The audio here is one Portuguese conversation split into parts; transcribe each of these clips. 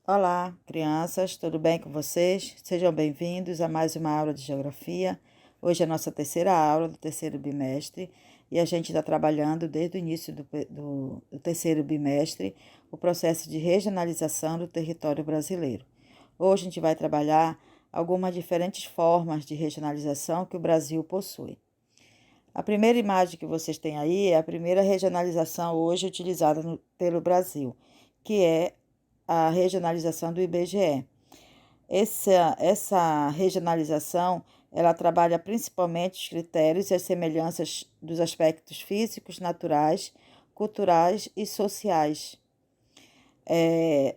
Olá, crianças, tudo bem com vocês? Sejam bem-vindos a mais uma aula de Geografia. Hoje é a nossa terceira aula do terceiro bimestre e a gente está trabalhando desde o início do terceiro bimestre o processo de regionalização do território brasileiro. Hoje a gente vai trabalhar algumas diferentes formas de regionalização que o Brasil possui. A primeira imagem que vocês têm aí é a primeira regionalização hoje utilizada pelo Brasil, que é a regionalização do IBGE. Essa regionalização, ela trabalha principalmente os critérios e as semelhanças dos aspectos físicos, naturais, culturais e sociais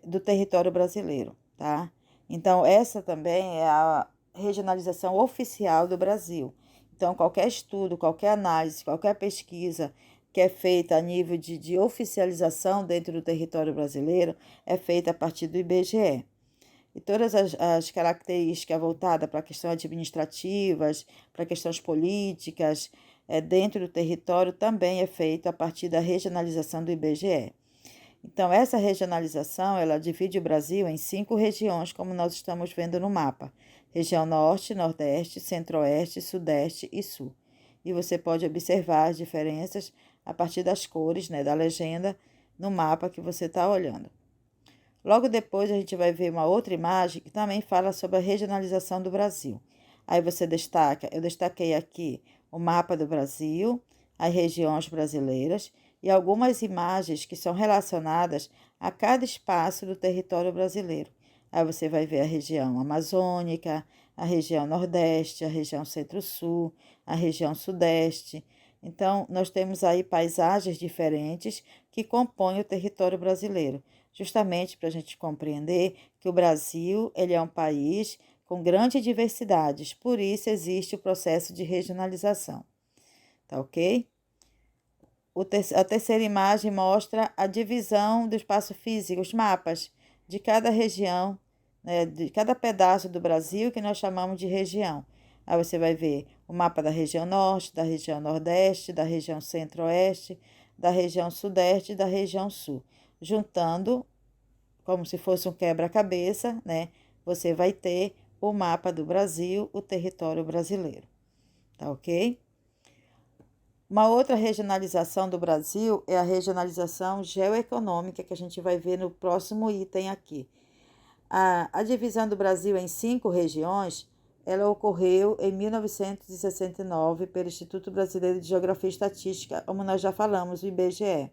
do território brasileiro, tá? Então, essa também é a regionalização oficial do Brasil. Então, qualquer estudo, qualquer análise, qualquer pesquisa que é feita a nível de oficialização dentro do território brasileiro é feita a partir do IBGE. E todas as características voltadas para questões administrativas, para questões políticas, dentro do território também é feita a partir da regionalização do IBGE. Então, essa regionalização, ela divide o Brasil em 5 regiões, como nós estamos vendo no mapa. Região Norte, Nordeste, Centro-Oeste, Sudeste e Sul. E você pode observar as diferenças a partir das cores, da legenda, no mapa que você está olhando. Logo depois, a gente vai ver uma outra imagem que também fala sobre a regionalização do Brasil. Aí você destaca, eu destaquei aqui o mapa do Brasil, as regiões brasileiras e algumas imagens que são relacionadas a cada espaço do território brasileiro. Aí você vai ver a região amazônica, a região nordeste, a região centro-sul, a região sudeste. Então, nós temos aí paisagens diferentes que compõem o território brasileiro, justamente para a gente compreender que o Brasil ele é um país com grandes diversidades, por isso existe o processo de regionalização. Tá ok? A terceira imagem mostra a divisão do espaço físico, os mapas de cada região, de cada pedaço do Brasil que nós chamamos de região. Aí você vai ver o mapa da região norte, da região nordeste, da região centro-oeste, da região sudeste e da região sul. Juntando, como se fosse um quebra-cabeça, você vai ter o mapa do Brasil, o território brasileiro. Tá ok? Uma outra regionalização do Brasil é a regionalização geoeconômica, que a gente vai ver no próximo item aqui. A divisão do Brasil em 5 regiões, ela ocorreu em 1969 pelo Instituto Brasileiro de Geografia e Estatística, como nós já falamos, o IBGE.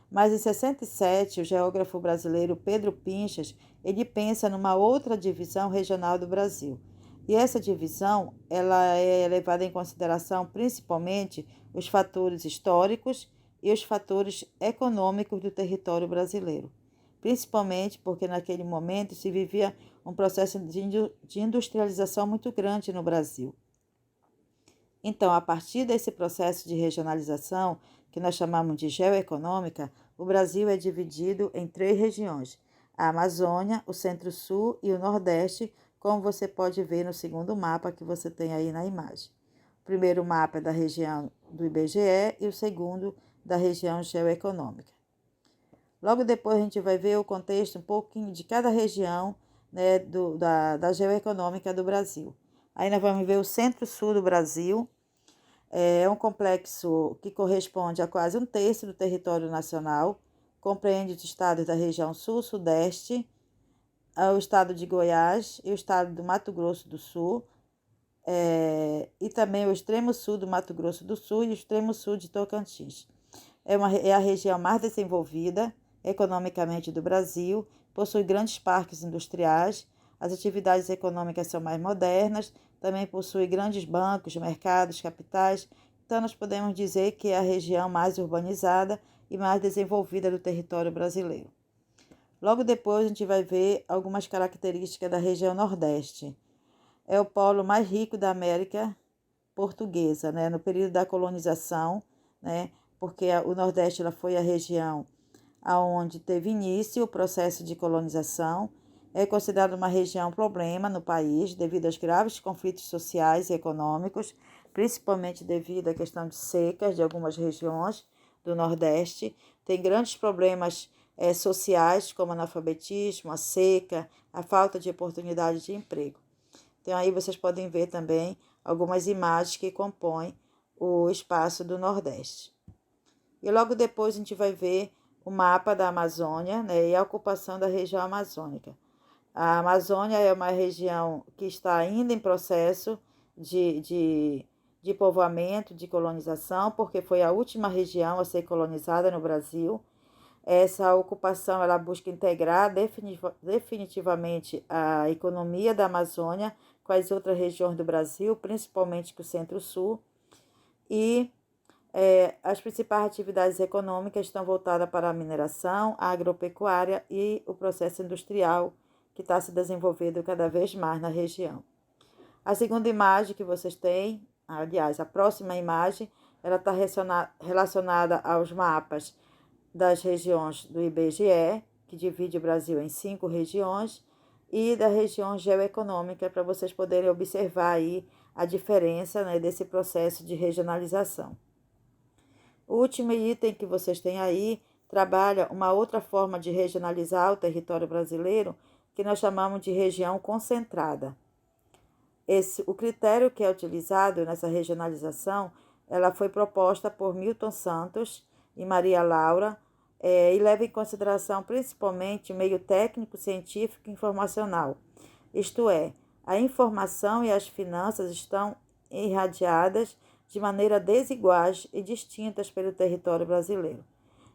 Mas em 67, o geógrafo brasileiro Pedro Pinchas, ele pensa numa outra divisão regional do Brasil. E essa divisão, ela é levada em consideração principalmente os fatores históricos e os fatores econômicos do território brasileiro. Principalmente porque naquele momento se vivia um processo de industrialização muito grande no Brasil. Então, a partir desse processo de regionalização, que nós chamamos de geoeconômica, o Brasil é dividido em 3 regiões: a Amazônia, o Centro-Sul e o Nordeste, como você pode ver no segundo mapa que você tem aí na imagem. O primeiro mapa é da região do IBGE e o segundo da região geoeconômica. Logo depois a gente vai ver o contexto um pouquinho de cada região, da geoeconômica do Brasil. Aí nós vamos ver o centro-sul do Brasil. É um complexo que corresponde a quase 1/3 do território nacional, compreende os estados da região sul-sudeste, o estado de Goiás e o estado do Mato Grosso do Sul, e também o extremo sul do Mato Grosso do Sul e o extremo sul de Tocantins. É a região mais desenvolvida economicamente do Brasil, possui grandes parques industriais, as atividades econômicas são mais modernas, também possui grandes bancos, mercados, capitais. Então, nós podemos dizer que é a região mais urbanizada e mais desenvolvida do território brasileiro. Logo depois, a gente vai ver algumas características da região Nordeste. É o polo mais rico da América Portuguesa, no período da colonização, porque o Nordeste ela foi a região onde teve início o processo de colonização. É considerada uma região problema no país devido aos graves conflitos sociais e econômicos, principalmente devido à questão de secas de algumas regiões do Nordeste. Tem grandes problemas sociais, como analfabetismo, a seca, a falta de oportunidade de emprego. Então, aí vocês podem ver também algumas imagens que compõem o espaço do Nordeste. E logo depois a gente vai ver o mapa da Amazônia, né, e a ocupação da região amazônica. A Amazônia é uma região que está ainda em processo de povoamento, de colonização, porque foi a última região a ser colonizada no Brasil. Essa ocupação ela busca integrar definitivamente a economia da Amazônia com as outras regiões do Brasil, principalmente com o Centro-Sul. E as principais atividades econômicas estão voltadas para a mineração, a agropecuária e o processo industrial, que está se desenvolvendo cada vez mais na região. A segunda imagem que vocês têm, aliás, a próxima imagem, ela está relacionada aos mapas das regiões do IBGE, que divide o Brasil em 5 regiões, e da região geoeconômica, para vocês poderem observar aí a diferença, né, desse processo de regionalização. O último item que vocês têm aí trabalha uma outra forma de regionalizar o território brasileiro, que nós chamamos de região concentrada. O critério que é utilizado nessa regionalização, ela foi proposta por Milton Santos e Maria Laura, e leva em consideração principalmente o meio técnico, científico e informacional. Isto é, a informação e as finanças estão irradiadas de maneira desiguais e distintas pelo território brasileiro.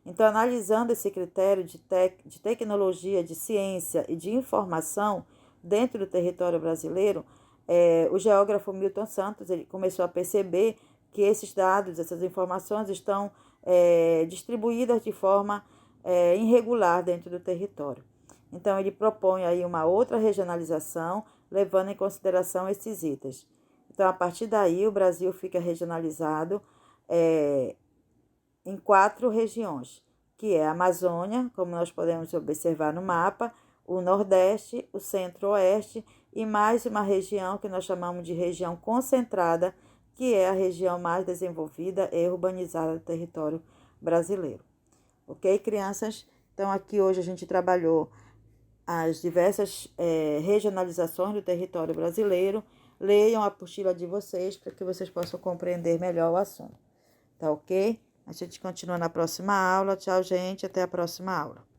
Então, analisando esse critério de tecnologia, de ciência e de informação dentro do território brasileiro, o geógrafo Milton Santos ele começou a perceber que esses dados, essas informações estão distribuídas de forma irregular dentro do território. Então, ele propõe aí uma outra regionalização, levando em consideração esses itens. Então, a partir daí, o Brasil fica regionalizado em 4 regiões, que é a Amazônia, como nós podemos observar no mapa, o Nordeste, o Centro-Oeste e mais uma região que nós chamamos de região concentrada, que é a região mais desenvolvida e urbanizada do território brasileiro. Ok, crianças? Então, aqui hoje a gente trabalhou as diversas regionalizações do território brasileiro. Leiam a apostila de vocês para que vocês possam compreender melhor o assunto. Tá ok? A gente continua na próxima aula. Tchau, gente. Até a próxima aula.